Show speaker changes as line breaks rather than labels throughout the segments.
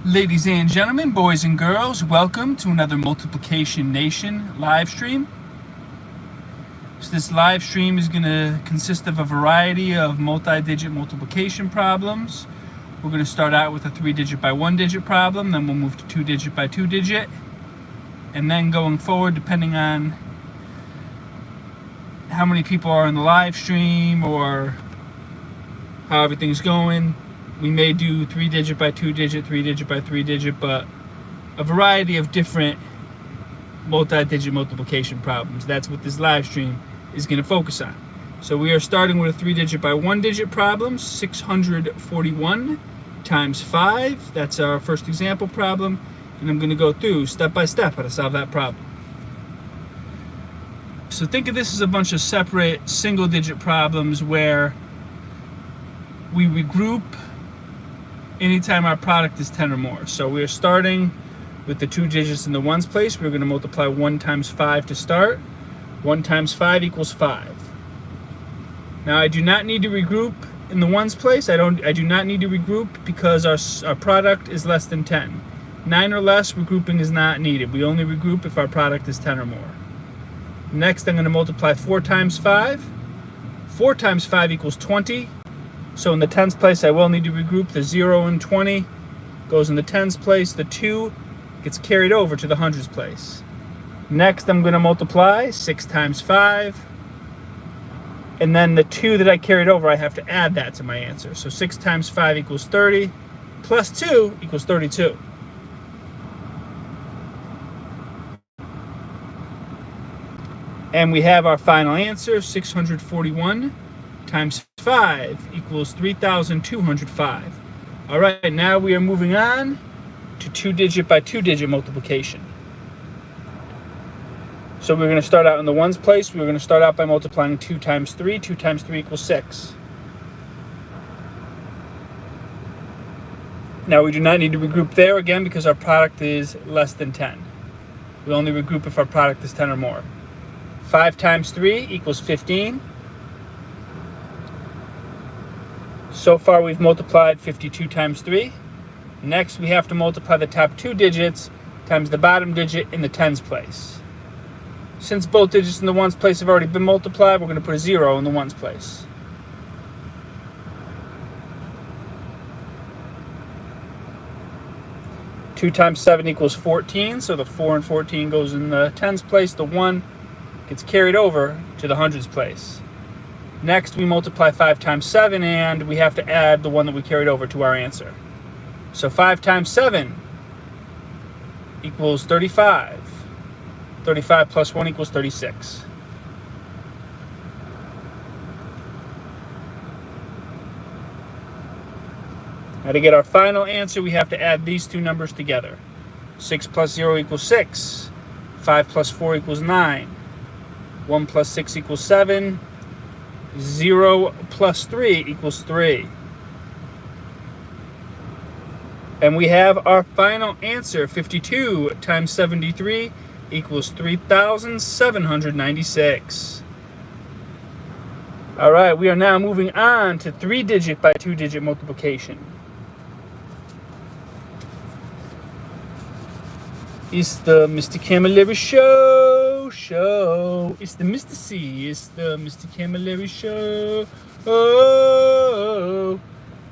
Ladies and gentlemen, boys and girls, welcome to another Multiplication Nation live stream. So this live stream is going to consist of a variety of multi-digit multiplication problems. We're going to start out with a 3-digit by 1-digit problem, then we'll move to 2-digit by 2-digit, and then going forward, depending on how many people are in the live stream or how everything's going, we may do 3-digit by 2-digit, 3-digit by 3-digit, but a variety of different multi-digit multiplication problems. That's what this live stream is going to focus on. So we are starting with a 3-digit by 1-digit problem, 641 times 5. That's our first example problem, and I'm going to go through step by step how to solve that problem. So think of this as a bunch of separate single-digit problems where we regroup anytime our product is 10 or more. So we are starting with the 2 digits in the ones place. We're going to multiply 1 times 5 to start. 1 times 5 equals 5. Now I do not need to regroup in the ones place. I do not need to regroup because our product is less than 10. 9 or less, regrouping is not needed. We only regroup if our product is 10 or more. Next, I'm going to multiply 4 times 5. 4 times 5 equals 20. So in the tens place, I will need to regroup. The 0 and 20 goes in the tens place. The 2 gets carried over to the hundreds place. Next, I'm going to multiply 6 times 5. And then the 2 that I carried over, I have to add that to my answer. So 6 times 5 equals 30, plus 2 equals 32. And we have our final answer, 641 times 5 equals 3,205. All right, now we are moving on to 2-digit by 2-digit multiplication. So we're going to start out in the ones place. We're going to start out by multiplying 2 times 3. 2 times 3 equals 6. Now we do not need to regroup there again because our product is less than 10. We only regroup if our product is 10 or more. 5 times 3 equals 15. So far we've multiplied 52 times 3. Next we have to multiply the top 2 digits times the bottom digit in the tens place. Since both digits in the ones place have already been multiplied, we're going to put a 0 in the ones place. Two times 7 equals 14, so the 4 and 14 goes in the tens place. The 1 gets carried over to the hundreds place. Next, we multiply 5 times 7, and we have to add the one that we carried over to our answer. So 5 times 7 equals 35. 35 plus 1 equals 36. Now to get our final answer, we have to add these two numbers together. 6 plus 0 equals 6. 5 plus 4 equals 9. 1 plus 6 equals 7. 0 plus 3 equals 3. And we have our final answer. 52 times 73 equals 3,796. All right, we are now moving on to 3-digit by 2-digit multiplication. It's the Mr. Camilleri show. It's the Mr. C. It's the Mr. Camilleri show. Oh.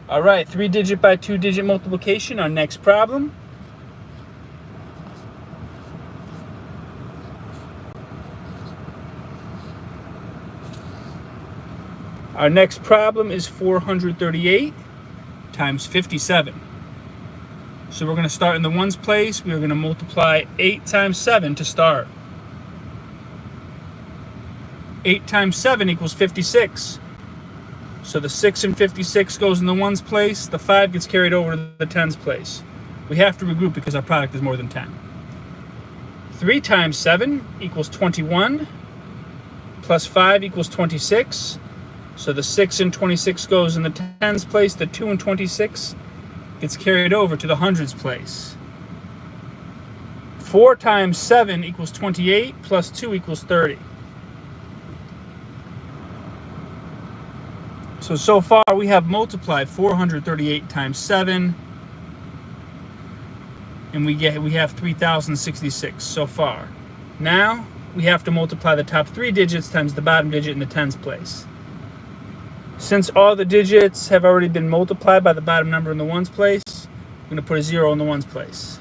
All right, 3-digit by 2-digit multiplication. Our next problem. Our next problem is 438 times 57. So we're going to start in the ones place. We are going to multiply 8 times 7 to start. 8 times 7 equals 56. So the 6 and 56 goes in the ones place. The 5 gets carried over to the tens place. We have to regroup because our product is more than 10. 3 times 7 equals 21. Plus 5 equals 26. So the 6 and 26 goes in the tens place. The 2 and 26 gets carried over to the hundreds place. 4 times 7 equals 28. Plus 2 equals 30. So far we have multiplied 438 times 7 and we have 3,066 so far. Now we have to multiply the top 3 digits times the bottom digit in the tens place. Since all the digits have already been multiplied by the bottom number in the ones place, I'm going to put a 0 in the ones place.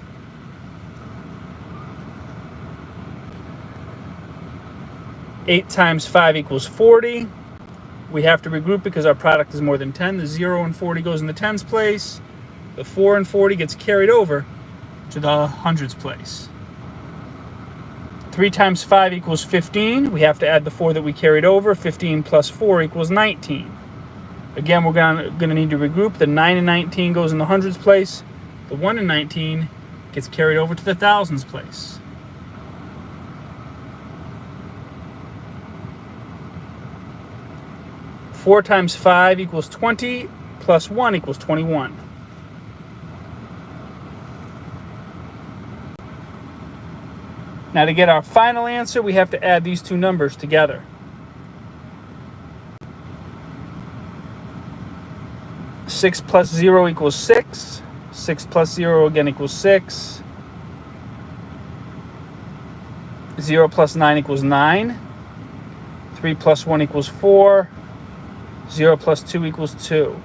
Eight times 5 equals 40. We have to regroup because our product is more than 10. The 0 and 40 goes in the tens place. The 4 and 40 gets carried over to the hundreds place. 3 times 5 equals 15. We have to add the 4 that we carried over. 15 plus 4 equals 19. Again, we're going to need to regroup. The 9 and 19 goes in the hundreds place. The 1 and 19 gets carried over to the thousands place. Four times 5 equals 20, plus 1 equals 21. Now to get our final answer, we have to add these two numbers together. 6 plus 0 equals 6. 6 plus 0 again equals 6. 0 plus 9 equals 9. 3 plus 1 equals 4. 0 plus 2 equals 2.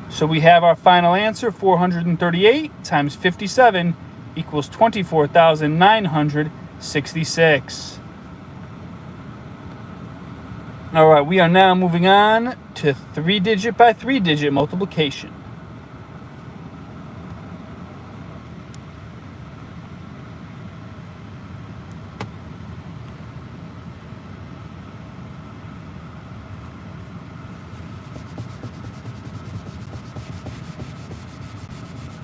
So we have our final answer, 438 times 57 equals 24,966. All right, we are now moving on to 3-digit by 3-digit multiplication.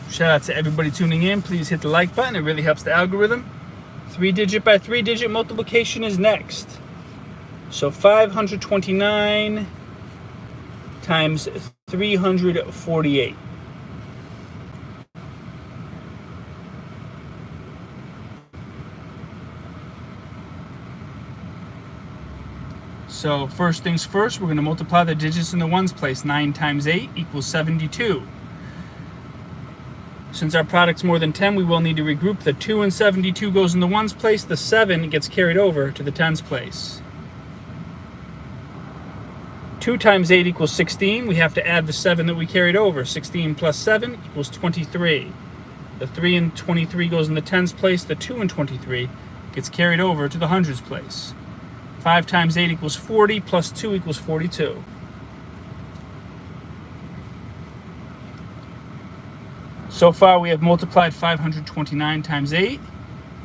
Shout out to everybody tuning in. Please hit the like button. It really helps the algorithm. 3-digit by 3-digit multiplication is next. So 529 times 348. So first things first, we're going to multiply the digits in the ones place. 9 times 8 equals 72. Since our product's more than 10, we will need to regroup. The 2 and 72 goes in the ones place. The 7 gets carried over to the tens place. 2 times 8 equals 16. We have to add the 7 that we carried over. 16 plus 7 equals 23. The 3 and 23 goes in the tens place. The 2 and 23 gets carried over to the hundreds place. 5 times 8 equals 40, plus 2 equals 42. So far we have multiplied 529 times 8.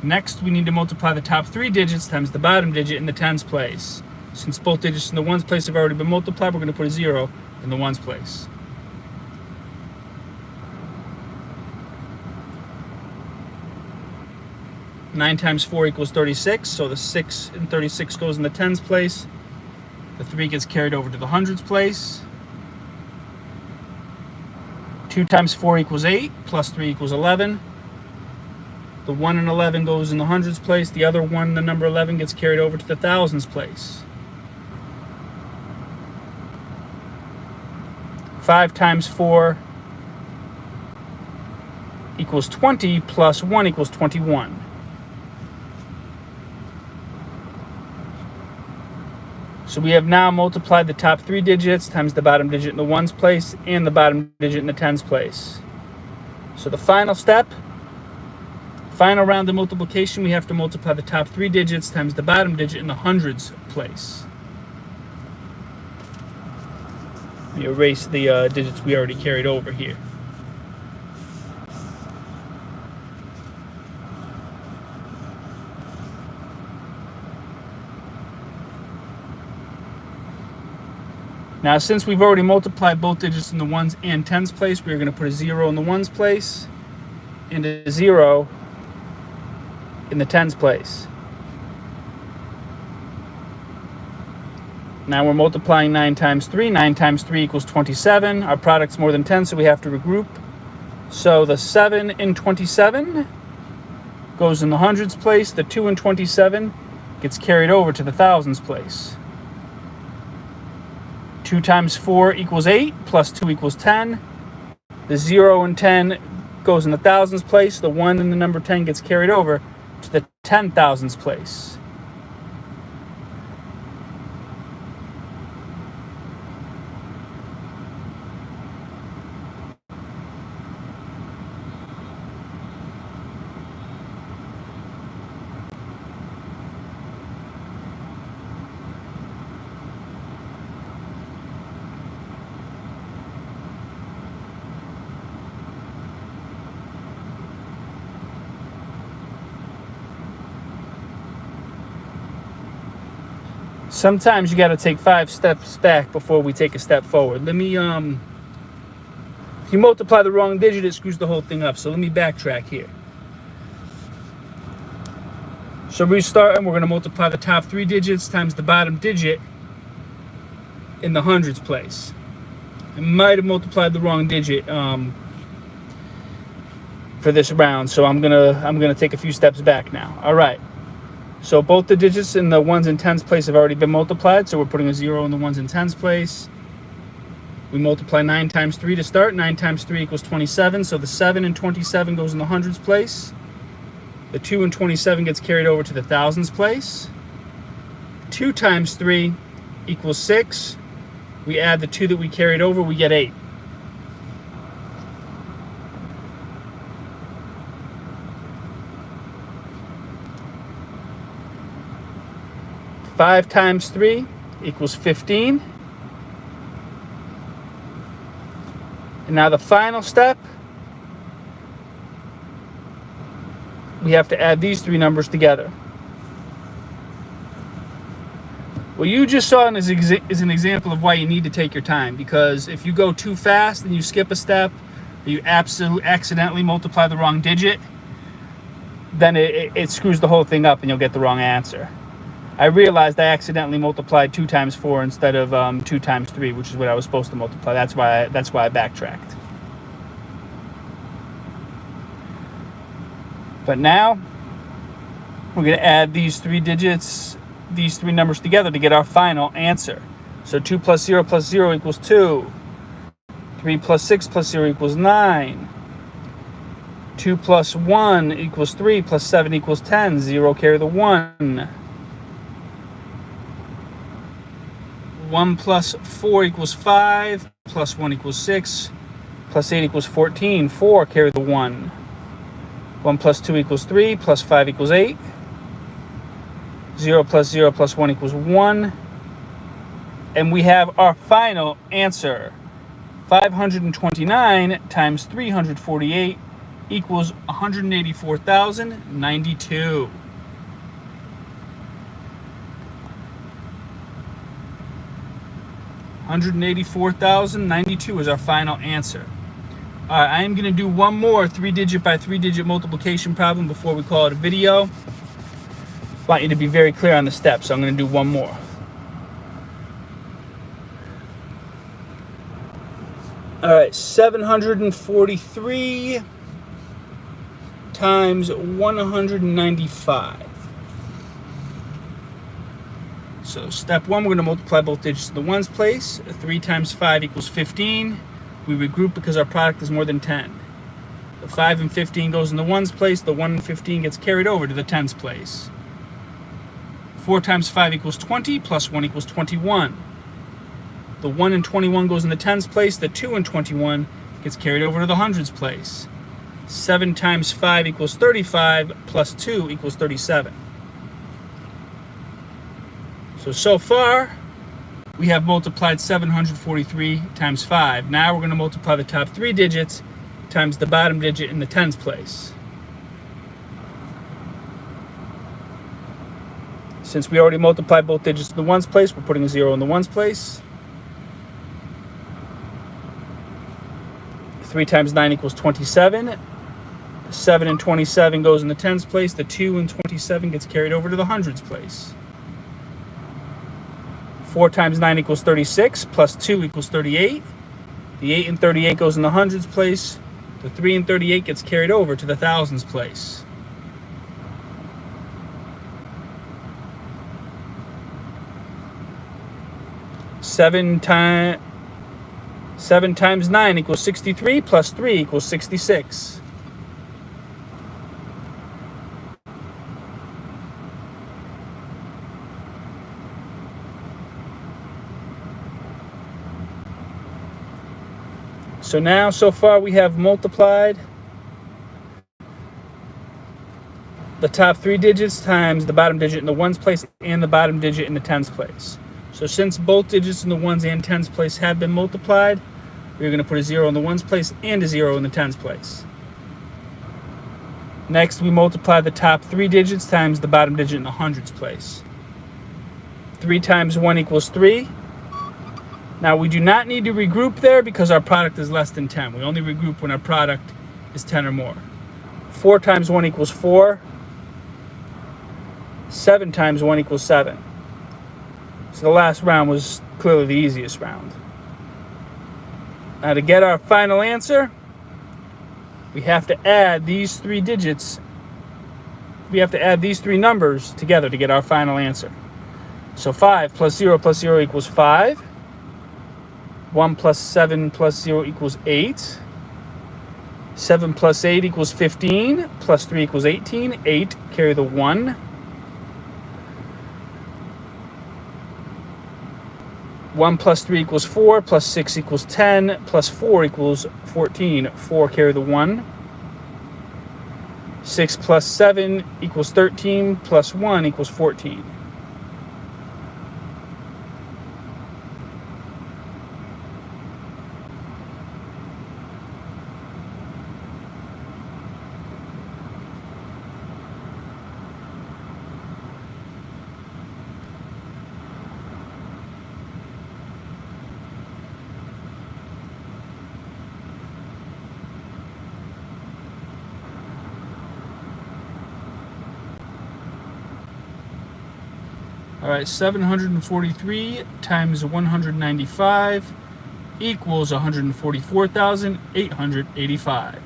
Next we need to multiply the top 3 digits times the bottom digit in the tens place. Since both digits in the ones place have already been multiplied, we're going to put a 0 in the ones place. Nine times 4 equals 36, so the 6 and 36 goes in the tens place. The 3 gets carried over to the hundreds place. 2 times 4 equals 8, plus 3 equals 11. The 1 and 11 goes in the hundreds place. The other 1, the number 11, gets carried over to the thousands place. 5 times 4 equals 20, plus 1 equals 21. So we have now multiplied the top 3 digits times the bottom digit in the ones place and the bottom digit in the tens place. So the final step, final round of multiplication, we have to multiply the top 3 digits times the bottom digit in the hundreds place. Let me erase the digits we already carried over here. Now, since we've already multiplied both digits in the ones and tens place, we're going to put a 0 in the ones place and a 0 in the tens place. Now we're multiplying 9 times 3. 9 times 3 equals 27. Our product's more than 10, so we have to regroup. So the 7 and 27 goes in the hundreds place. The 2 and 27 gets carried over to the thousands place. 2 times 4 equals 8, plus 2 equals 10. The 0 and 10 goes in the thousands place. The 1 in the number 10 gets carried over to the 10,000s place. Sometimes you got to take 5 steps back before we take a step forward. Let me, if you multiply the wrong digit, it screws the whole thing up. So let me backtrack here. So we start and we're going to multiply the top 3 digits times the bottom digit in the hundreds place. I might have multiplied the wrong digit for this round, so I'm gonna take a few steps back now. All right. So both the digits in the 1s and 10s place have already been multiplied, so we're putting a 0 in the 1s and 10s place. We multiply 9 times 3 to start. 9 times 3 equals 27, so the 7 in 27 goes in the hundreds place. The 2 in 27 gets carried over to the thousands place. 2 times 3 equals 6. We add the 2 that we carried over, we get 8. Five times 3 equals 15. And now the final step, we have to add these 3 numbers together. What you just saw is an example of why you need to take your time, because if you go too fast and you skip a step, or you accidentally multiply the wrong digit, then it screws the whole thing up and you'll get the wrong answer. I realized I accidentally multiplied 2 times 4 instead of 2 times 3, which is what I was supposed to multiply. That's why I backtracked. But now we're going to add these 3 digits, these 3 numbers together to get our final answer. So 2 plus 0 equals 2. 3 plus 6 plus 0 equals 9. 2 plus 1 equals 3 plus 7 equals 10. 0 carry the 1. 1 plus 4 equals 5, plus 1 equals 6, plus 8 equals 14. 4 carry the 1. 1 plus 2 equals 3, plus 5 equals 8. 0 plus 0 plus 1 equals 1. And we have our final answer. 529 times 348 equals 184,092. 184,092 is our final answer. All right, I am going to do one more 3-digit by 3-digit multiplication problem before we call it a video. I want you to be very clear on the steps, so I'm going to do one more. All right, 743 times 195. So step 1, we're going to multiply both digits to the 1s place. 3 times 5 equals 15. We regroup because our product is more than 10. The 5 and 15 goes in the 1s place. The 1 and 15 gets carried over to the 10s place. 4 times 5 equals 20, plus 1 equals 21. The 1 and 21 goes in the 10s place. The 2 and 21 gets carried over to the hundreds place. 7 times 5 equals 35, plus 2 equals 37. So far, we have multiplied 743 times 5. Now we're going to multiply the top 3 digits times the bottom digit in the tens place. Since we already multiplied both digits in the ones place, we're putting a 0 in the ones place. 3 times 9 equals 27. 7 and 27 goes in the tens place. The 2 and 27 gets carried over to the hundreds place. 4 times 9 equals 36, plus 2 equals 38. The 8 and 38 goes in the hundreds place. The 3 and 38 gets carried over to the thousands place. Seven times 9 equals 63, plus 3 equals 66. So now, so far, we have multiplied the top 3 digits times the bottom digit in the ones place and the bottom digit in the tens place. So since both digits in the ones and tens place have been multiplied, we're going to put a 0 in the ones place and a 0 in the tens place. Next, we multiply the top 3 digits times the bottom digit in the hundreds place. 3 times 1 equals 3. Now, we do not need to regroup there because our product is less than 10. We only regroup when our product is 10 or more. 4 times 1 equals 4. 7 times 1 equals 7. So the last round was clearly the easiest round. Now, to get our final answer, we have to add these 3 digits. We have to add these 3 numbers together to get our final answer. So 5 plus 0 equals 5. 1 plus 7 plus 0 equals 8. 7 plus 8 equals 15. Plus 3 equals 18. 8, carry the 1. 1 plus 3 equals 4. Plus 6 equals 10. Plus 4 equals 14. 4, carry the 1. 6 plus 7 equals 13. Plus 1 equals 14. All right, 743 times 195 equals 144,885.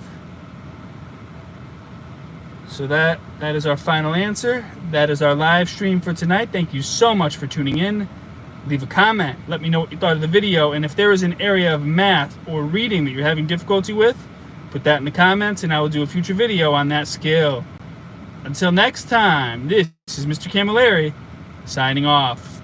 So that is our final answer. That is our live stream for tonight. Thank you so much for tuning in. Leave a comment. Let me know what you thought of the video. And if there is an area of math or reading that you're having difficulty with, put that in the comments and I will do a future video on that skill. Until next time, this is Mr. Camilleri signing off.